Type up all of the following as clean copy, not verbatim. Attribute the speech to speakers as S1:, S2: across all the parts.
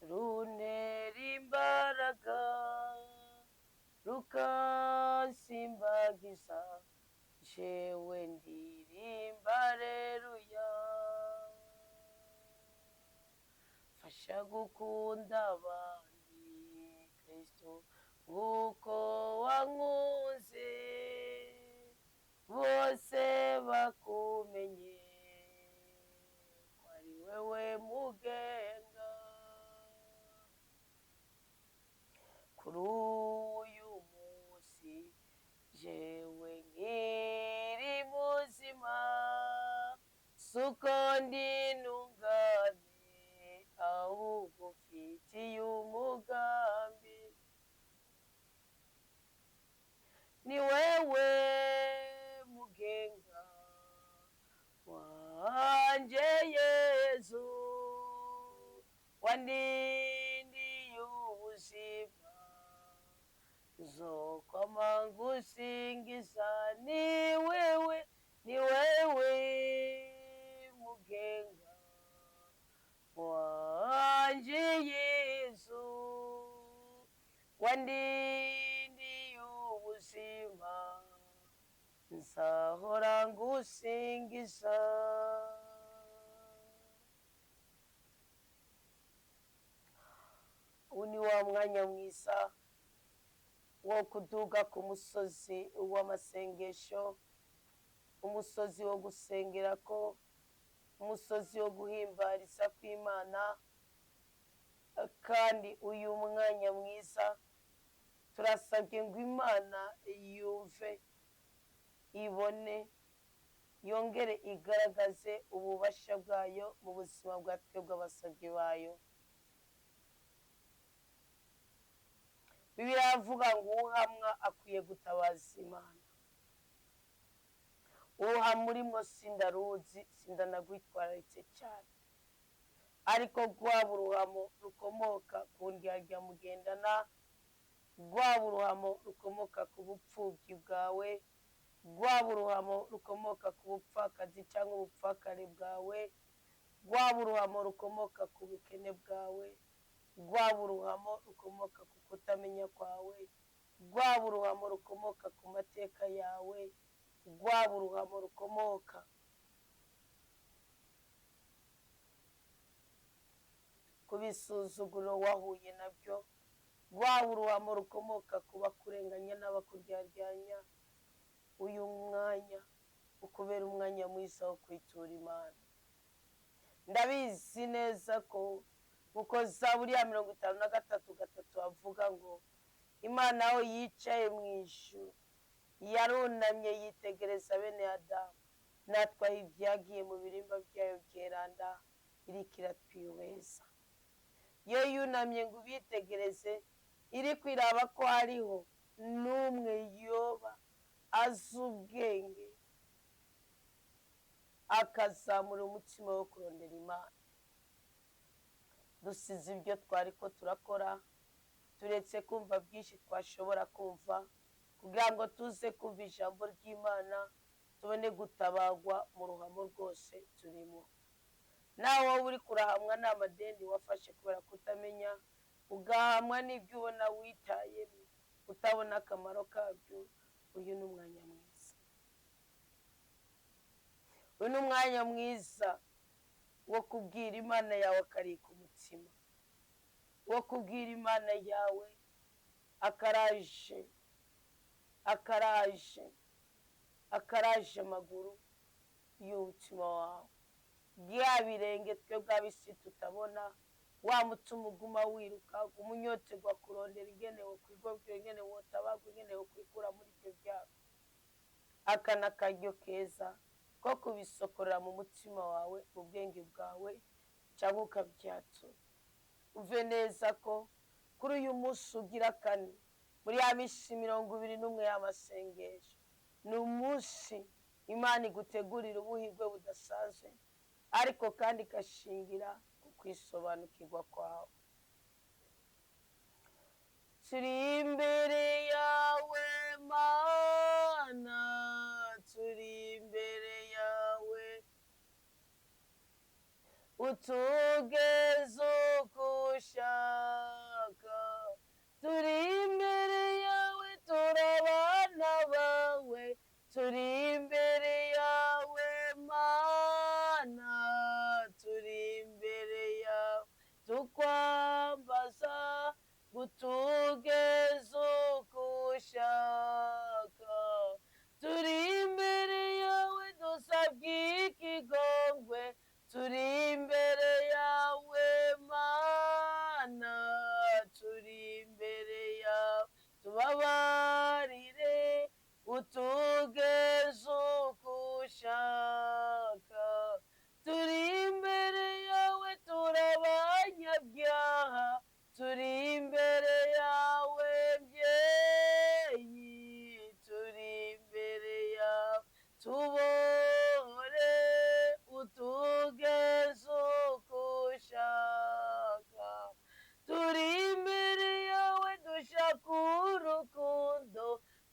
S1: runtera imbaraga rukansimbagiza, jewe ndirimba haleluya. Fasha gukunda abandi Kristo nk'uko wankunze, bose bakumenye ko ari wewe mugenga. Kuri uyu munsi jewe nkiri muzima, suko ndi ntungane, ahubwo mfitiye umugambi. Ni wewe mugenga wanje Yesu, wandindiye ubuzima, nzokwama ngusingiza. Ni wewe mugenga wanje Yesu, wandindiye ubuzima, nzahora ngusingiza. Uyu ni wa mwanya mwiza wo kuduga ku musozi w'amasengesho, umusozi wo gusengerako, umusozi wo guhimbariza kw'Imana. Kandi uyu mwanya mwiza turasabye ngo Imana yumve, ibone, yongere igaragaze ububasha bwayo mu buzima bwa twebwe abasabyi bayo. Bibiliya iravuga ngo uhamwa akwiye gutabaza Imana. Uruhamo urimo sindaruzi, sindanagwitwararitse cyane, ariko rwaba uruhamo rukomoka ku ndyarya mugendana, rwaba uruhamo rukomoka ku bupfubyi bwawe, rwaba uruhamo rukomoka ku bupfakazi cyangwa ubupfakare bwawe, rwaba uruhamo rukomoka ku bukene bwawe, rwaba uruhamo rukomoka ku kutamenya kwawe, rwaba uruhamo rukomoka ku mateka yawe, rwaba uruhamo rukomoka ku bisuzuguro wahuye nabyo, rwaba uruhamo rukomoka ku bakurenganya n'abakuryaryanya, uyu mwanya ukubera umwanya mwiza wo kwitura Imana. Ndabizi neza ko kuko Zaburi ya 53:3 avuga ngo Imana aho yicaye mu ijuru yarunamye yitegereza bene Adamu, natwe aho ibyagiye mu birimba byayo byeranda iriko iratwihweza. Yo yunamye ngo ubitegereze, iri kwiraba ko hariho n'umwe yoba azi ubwenge akazamura umutima wo kurondera Imana. Dusize ibyo twariko turakora, turetse kumva byinshi twashobora kumva, kugira ngo tuze kumva ijambo ry'Imana, tubone gutabagwa mu ruhamo rwose turimo. Nawe wowe uri kurahamwa n'amadeni wafashe kubera kutamenya, ugahamwa n'ibyo ubona witayemo, utabona akamaro kabyo, uyu ni umwanya mwiza. Uyu ni umwanya mwiza wo kubwira Imana yawe akari ku mutima, wo kubwira Imana yawe akaraje amaguru y'umutima wawe, bya birenge twebwe ab'isi tutabona, wa mutima uguma wiruka, umunyoterwa kurondera ingenewe kwigobyo, ingenewe wotabagwa, ingenewe kwikura muri ibyo byago. Aka ni akaryo keza ko kubisokorera mu mutima wawe, mu bwenge bwawe, cyangwa ukabyatura. Uve neza ko kuri uyu munsi ugira kane muri ya minsi 21 y'amasengesho, ni umunsi Imana igutegurira ubuhirwe budasanzwe, ariko kandi ikashingira ku kwisobanukirwa kwawe. Turi imbere yawe Mana, turi imbere yawe, utugeze ukuri ushaka, turi imbere yawe turabana bawe, turi imbere yawe Mana, turi imbere yawe tukwambaza gutugeza uko ushaka, turi imbere yawe dusabye ikigongwe, turi imbere yawe Mana, turi imbere yawe tubabarire utugeze uko ushaka, turi imbere yawe turabanyabyaha, turi imbere yawe mbyeyi, turi imbere yawe tubore utugeze uko ushaka, turi imbere yawe dushaka urukundo,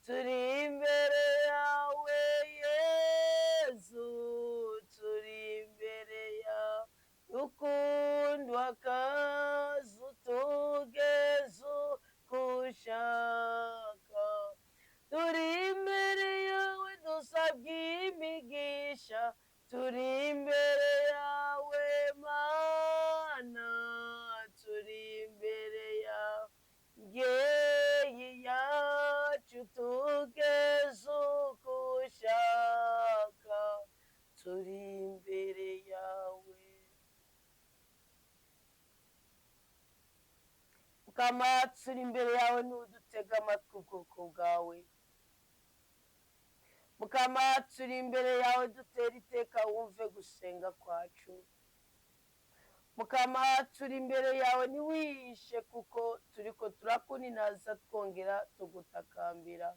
S1: turi imbere yawe Yezu, turi imbere yawe ukundwa kazi utugeze uko ushaka, turi imbere yawe dusabye imigisha, turi imbere yawe Mana, turi imbere yawe mbyeyi yacu tugeze uko ushaka, turi imbere yawe. Mukama turi imbere yawe n'udutega amatwi ubwoko bwawe, Mukama turi imbere yawe dutera iteka wumve gusenga kwacu, Mukama turi imbere yawe ntiwihishe kuko turiko turakuninaza twongera tugutakambira,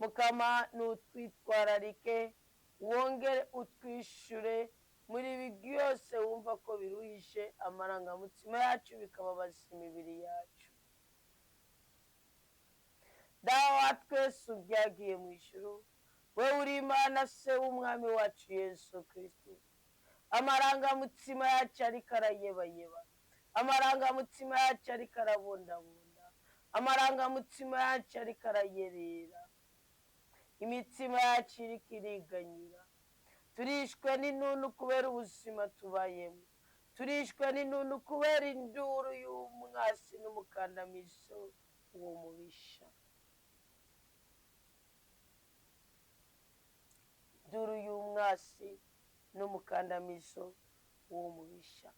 S1: Mukama nutwitwararike wongere utwishure muri ibi byose wumva ko biruhishe amarangamutima yacu bikababaza imibiri yacu. Dawa twese ubyagiye mu ijuru, wewe uri Imana se w'umwami wacu Yesu Kristo, amarangamutima yacu ariko arayebayeba, amarangamutima yacu ariko arabundabunda, amarangamutima yacu ariko arayerera, imitima yacu iriko iriganyira, turishwe n'intuntu kubera ubuzima tubayemo, turishwe n'intuntu kubera induru y'umwasi n'umukandamizo uwo mubisha, induru y'umwasi n'umukandamizo uwo mubisha.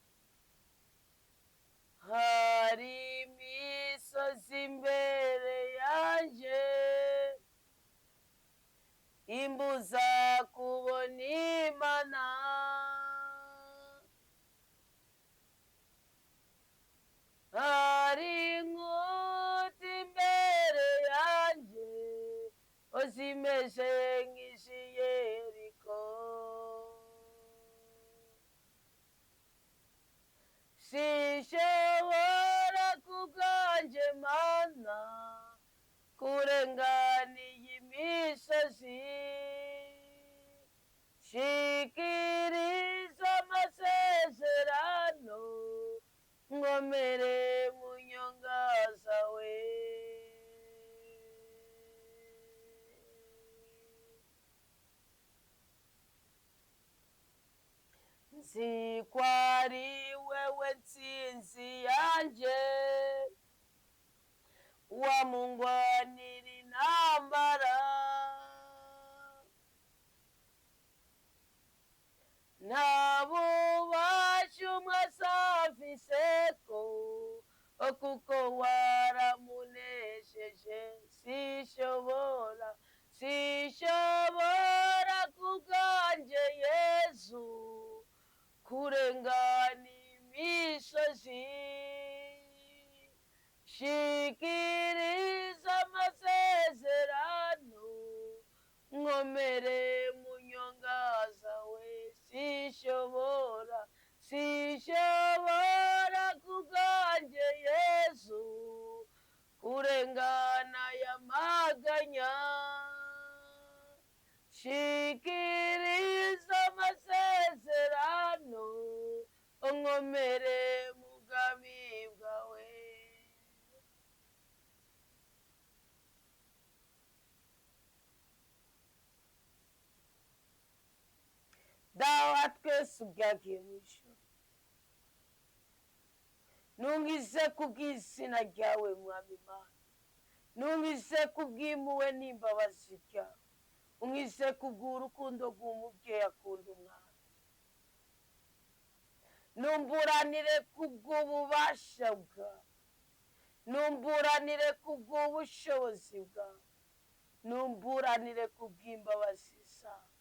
S1: Hari imisozi imbere yanje imbuza kubona Imana, hari inkuta imbere yanje zimeze nk'iz'i Yeriko, sinshobora kubwanje Mana kurenganiye imisozi, shikiriza amasezerano nkomere mu nyonga zawe, nzi ko ari wewe ntsinzi yanje, wamungwanira intambara, nta bubasha umwasi afiseko kuko waramunesheje, sinshobora kubwanje Yesu kurengana imisozi, shikiriza amasezerano nkomere mu nyonga zawe, sinshobora kubwanje Yesu kurengana y'amaganya, shikiriza amasezerano nkomere mu bwami Yesu byagiye mu ijuru. Numvise kubw'izina ryawe Mwami Imana, numvise kubw'impuhwe n'imbabazi ryawe, umvise kubw'urukundo rw'umubyeyi akunda umwana. Numburanire kubw'ububasha bwawe, numburanire kubw'ubushobozi bwawe, numburanire kubw'imbabazi zawe.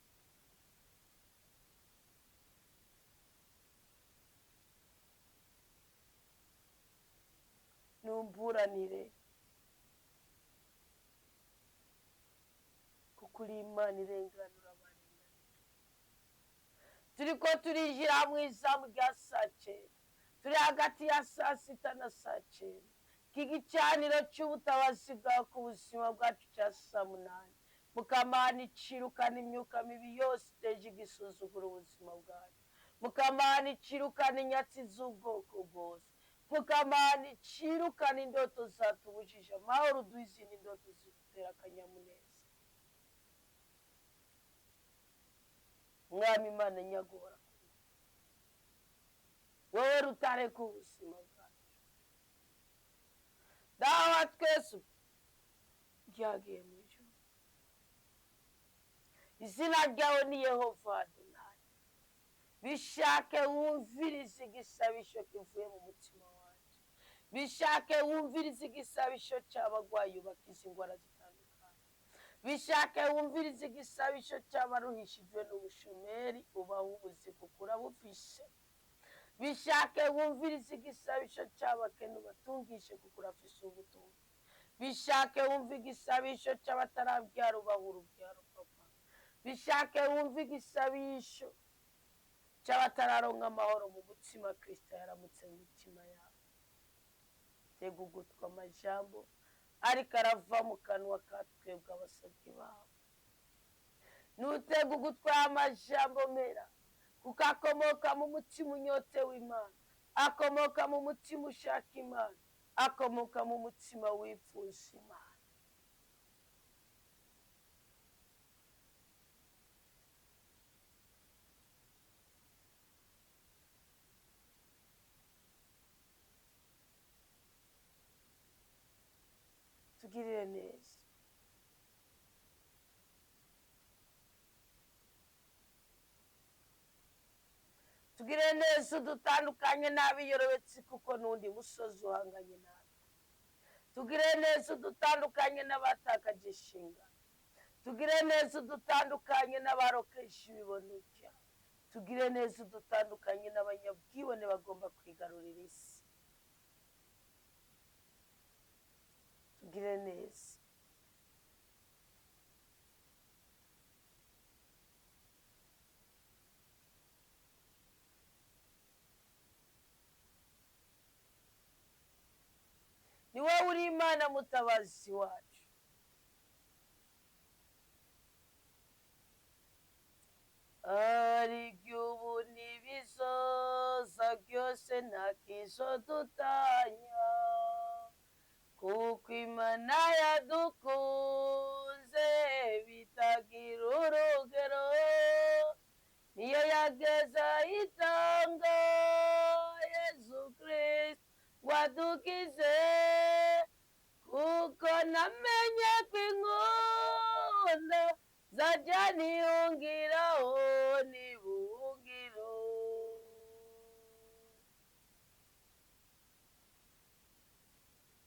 S1: Numburanire kuko uri Imana irenganura abarenganijwe. Turiko turinjira mu izamu rya saa cyenda, turi hagati ya saa sita na saa cyenda. Iki gicaniro cy'ubutabazi bwawe ku buzima bwacu cya saa munani, Mukamana icirukana imyuka mibi yose iteje igisuzugura ubuzima bwacu. Mukamana icirukana inyatsi z'ubwoko bwose. Mukamana icirukana indoto zatubujije amahoro, duha izindi ndoto zidutera akanyamuneza. Mwami Imana nyaguhora kuri wowe rutare ku buzima bwacu. Dawa twese ryagiye mu ijuru. Izina ryawe ni Yehova Adonai. Bishake wumvirize igisabisho kivuye mu mutima wacu. Bishake wumvirize igisabisho cy'abagwayi ubakiza indwara zitandukanye. Bishake wumvirize igisabisho cy'abaruhishijwe n'ubushomeri ubaha ubuzi kuko urabufise. Bishake wumvirize igisabisho cy'abakene ubatungishe kuko urafise ubutunzi. Bishake wumve igisabisho cy'abatarabyara ubaha urubyaro papa. Bishake wumve igisabisho cy'abatararonka amahoro mu mutima Kristo yaramutse mu mitima yabo. Tega ugutwi amajambo ariko arava mu kanwa ka twebwe abasabyi bawe. Nutega ugutwi amajambo mera kuko akomoka mu mutima unyotewe Imana, akomoka mu mutima ushaka Imana, akomoka mu mutima wifuza Imana. Tugirire neza. Tugirire neza udutandukanye n'abiyorobetse kuko n'undi musozi uhanganye nawe. Tugirire neza udutandukanye n'abatakaje inshingano. Tugirire neza udutandukanye n'abarokeje ibibono byawe. Tugirire neza udutandukanye n'abanyabwibone bagomba kwigarurira isi. Tugirire neza. Ni wowe uri Imana mutabazi wacu. Arigiubu n'ibizoza byose ntakizodutanya, kuko Imana yadukunze bitagira urugero, niyo yageza itanga Yesu Kristo wadukize, kuko namenye kwinkunda zajya niyongeraho n'ibungiro.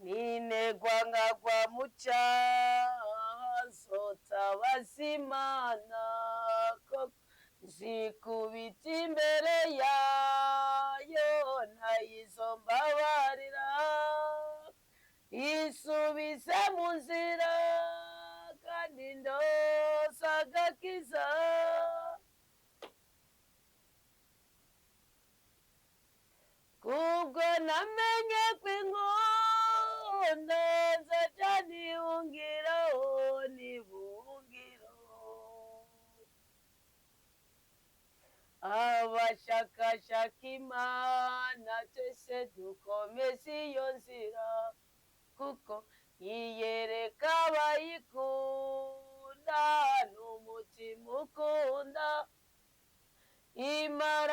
S1: Ninegwa nkagwa mu cyaha nzotabaza Imana, koko nzikubita imbere yayo ntayizombabarira, isubize mu nzira kandi ndose agakiza. Kubwo namenye kwinkunda nzajya niyongeraho n'ibungiro. Abashakashaka Imana twese dukomeze iyo nzira, kuko yiyereka abayikunda n'umutima ukunda. Imana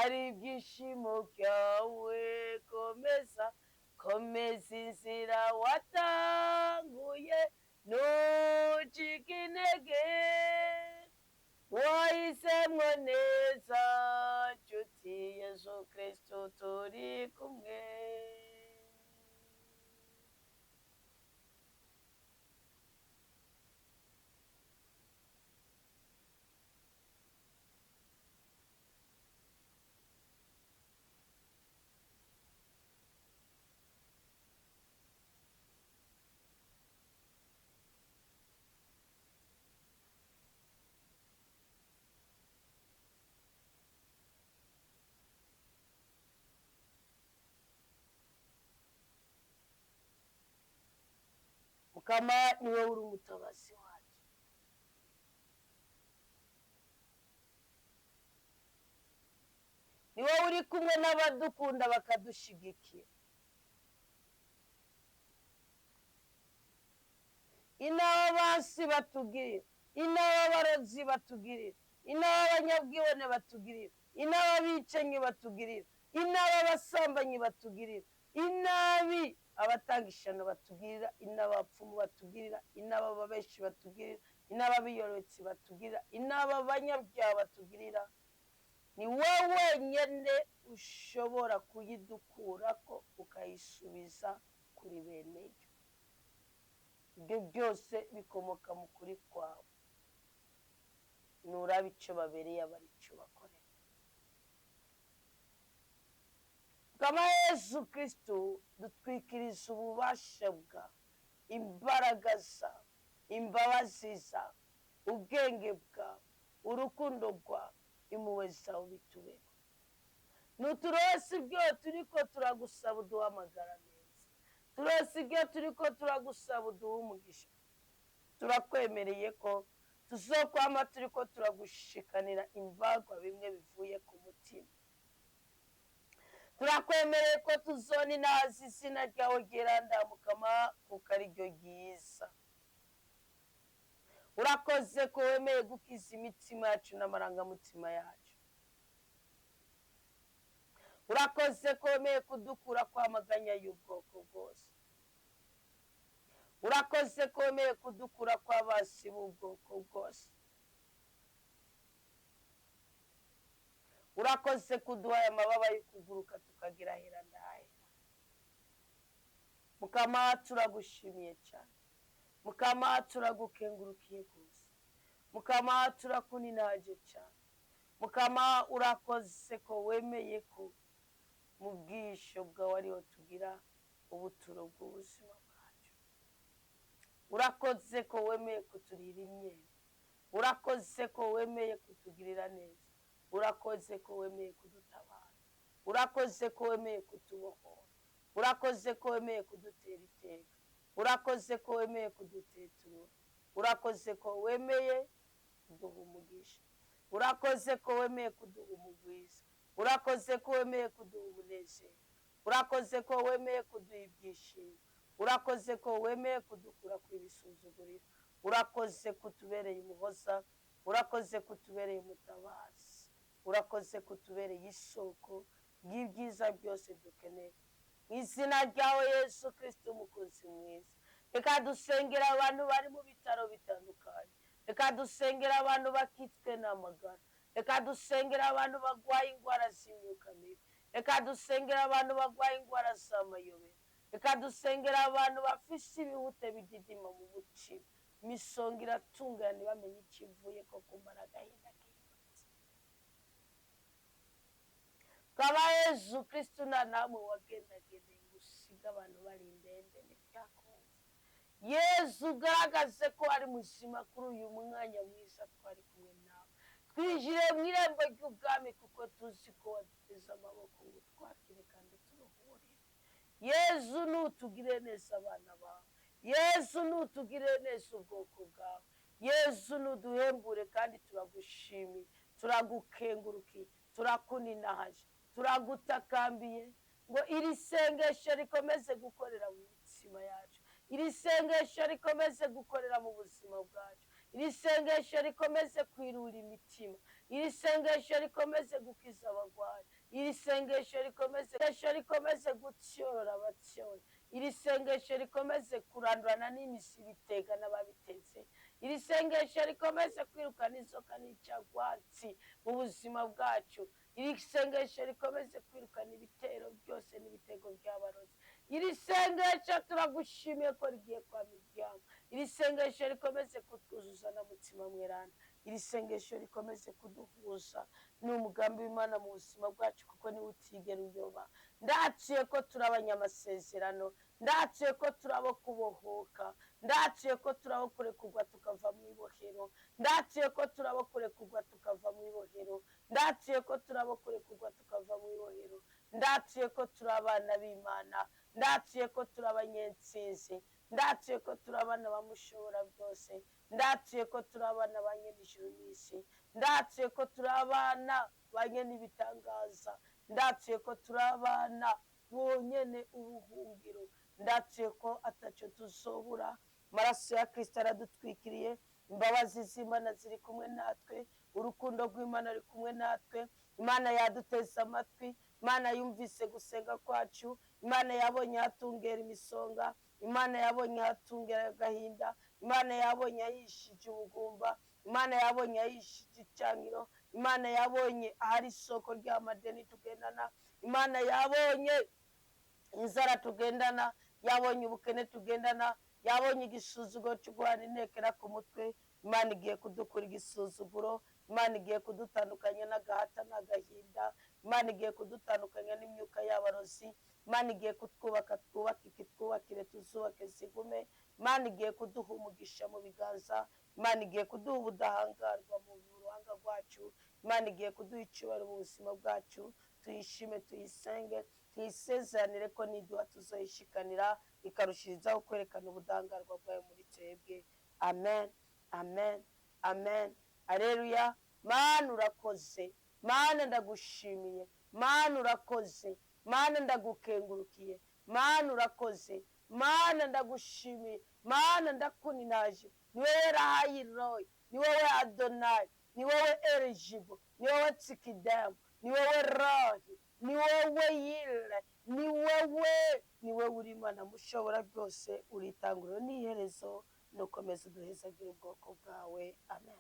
S1: ari ibyishimo byawe. Komeza komeza inzira watanguye, ntucike intege, wahisemo neza nshuti, Yesu Kristo turi kumwe. Mukama ni wowe uri umutabazi wacu. Ni wowe uri kumwe n'abadukunda bakadushigikira. Inaba abansi batugirira, inaba abarozi batugirira, inaba abanyabwibone batugirira, inaba abicanyi batugirira, inaba abasambanyi batugirira, inabi abatanga ishano batugirira, inaba abapfumu batugirira, inaba ababeshi batugirira, inaba abiyorotsi batugirira, inaba abanyabyaha batugirira, ni wowe wenyine ushobora kuyidukurako ukayisubiza kuri bene yo. Ibyo byose bikomoka mu kuri kwawe. Nuraba icyo babereye aba ari cyo bakorera. Mukama Yesu Kristo, dutwikiriza ububasha bwawe, imbaraga zawe, imbabazi zawe, ubwenge bwawe, urukundo rwawe, impuhwe zawe bitubeho. Nuturose ibyo turiko turagusaba uduhamagara neza. Turose ibyo turiko turagusaba uduha umugisha. Turakwemereye ko tuzokwama turiko turagushikanira imbagwa bimwe bivuye ku mutima. Turakwemereye ko tuzona inazi izina ryawe ryeranda Mukama, kuko ari ryo ryiza. Urakoze ko wemeye gukiza imitima yacu n'amarangamutima yacu. Urakoze ko wemeye kudukura kwamaganya y'ubwoko bwose. Urakoze ko wemeye kudukura kw'abasi b'ubwoko bwose. Urakoze kuduha amababa yo kuguruka tukagira hera ndahera. Mukama turagushimiye cyane. Mukama turagukengurukiye rwose. Mukama turakuninaje cyane. Mukama urakoze ko wemeye ko mu bwisho bwawe ariho tugira ubuturo bw'ubuzima bwacu. Urakoze ko wemeye kuturira imyenda. Urakoze ko wemeye kutugirira neza. Urakoze ko wemeye kudutabara. Urakoze ko wemeye kutubohora. Urakoze ko wemeye kudutera iteka. Urakoze ko wemeye kuduteturura. Urakoze ko wemeye kuduha umugisha. Urakoze ko wemeye kuduha umugwiza. Urakoze ko wemeye kuduha umunezero. Urakoze ko wemeye kuduha ibyishimo. Urakoze ko wemeye kudukura ku ibisuzuguriro. Urakoze kutubereye umuhoza. Urakoze kutubereye umutabazi. Urakoze kutubereye isoko y'ibyiza byose dukeneye. Mu izina ryawe Yesu Kristo umukozi mwiza. Reka dusengera abantu bari mu bitaro bitandukanye. Reka dusengera abantu bakitswe n'amagara. Reka dusengera abantu bagwaye indwara z'imyuka mibi. Reka dusengera abantu bagwaye indwara z'amayobera. Reka dusengera abantu bafise ibihute bididima mu mutima. Imisonga iratungana ntibamenye ikivuye ko kumara agahinda k'ibanze. Kaba Yesu Kristo nta namwe wagendagendeye ngo usige abantu bari indembe ntibyakunze. Yesu ugaragaze ko ari muzima kuri uyu mwanya mwiza twari kumwe nawe. Twinjire mu irembo ry'ubwami kuko tuzi ko waduteze amaboko ngo twakire kandi turuhurire. Yesu nutugire neza abana bawe. Yesu nutugire neza ubwoko bwawe. Yesu nuduhembure kandi turagushimiye, turagukengurukiye, turakuninahaje, turagutakambiye ngo iri sengesho rikomeze gukorera mu mitima yacu. Iri sengesho rikomeze gukorera mu buzima bwacu. Iri sengesho rikomeze kwirura imitima. iri sengesho rikomeze gukiza abagwayi, iri sengesho rikomeze gutyorora abatyoye, iri sengesho rikomeze kurandurana n'imisi bitega n'ababiteze, iri sengesho rikomeze kwirukana inzoka n'icagwatsi mu buzima bwacu, iri sengesho rikomeze kwirukana ibitero byose n'ibitego by'abarozi, iri sengesho turagushimiye ko rigiye kwa miryango, iri sengesho rikomeze kutwuzuza na mutima mweranda, iri sengesho rikomeze kuduhuza n'umugambi w'Imana mu buzima bwacu kuko niwe utigera uyoba. Ndaciye ko turi abanyamasezerano, ndaciye ko turabo kubohoka, ndaciye ko turabo kurekurwa tukava mu ibohero, ndaciye ko turabo kurekurwa tukava mu ibohero, ndaciye ko turabo kurekurwa tukava mu ibohero, ndaciye ko turi abana b'Imana, ndaciye ko turi abanyentsinzi, ndaciye ko turi abana bamushobora byose, ndaciye ko turi abana ba nyen'ijuru n'isi, ndaciye ko turi abana ba nyen'ibitangaza, ndaciye ko turi abana bonyene ubuhungiro, ndaciye ko ataco tuzobura, amaraso ya Kristo aradutwikiriye, imbabazi z'Imana ziri kumwe natwe, urukundo rw'Imana ruri kumwe natwe, Imana yaduteze amatwi, Imana yumvise gusenga kwacu, Imana yabonye hatungera imisonga, Imana yabonye hatungera agahinda, Imana yabonye yishije ubugumba, Imana yabonye yishije icyangiro, Imana yabonye ahari isoko ry'amadeni tugendana, Imana yabonye inzara tugendana, yabonye ubukene tugendana, yabonye igisuzuguro cyo guhana intekera ku mutwe, Imana igiye kudukura igisuzuguro, Imana igiye kudutandukanya n'agahata n'agahinda, Imana igiye kudutandukanya n'imyuka y'abarozi, Imana igiye kutwubaka twubakike twubakire tuzubake zigume, Imana igiye kuduha umugisha mu biganza, Imana igiye kuduha ubudahangarwa mu ruhanga rwacu, Imana igiye kuduha icyubahiro mu buzima bwacu, tuyishime tuyisenge, tuyisezanire ko niduha tuzoyishikanira, ikarushirizaho kwerekana ubudahangarwa bwayo muri twebwe. Amen, amen, amen, aleluya. Mana urakoze, Mana ndagushimiye, Mana urakoze, Mana ndagukengurukiye, Mana urakoze, Mana ndagushimiye, Mana ndakuninaje, ni wowe Rahayiroyi, ni wowe Adonai, ni wowe Elijibo, ni wowe Tsikidamu, ni wowe Rahi, ni wowe Yire, ni wowe uri Imana mushobora byose, uri itanguriro n'iherezo, nukomeza uduhezagire ubwoko bwawe. Amen.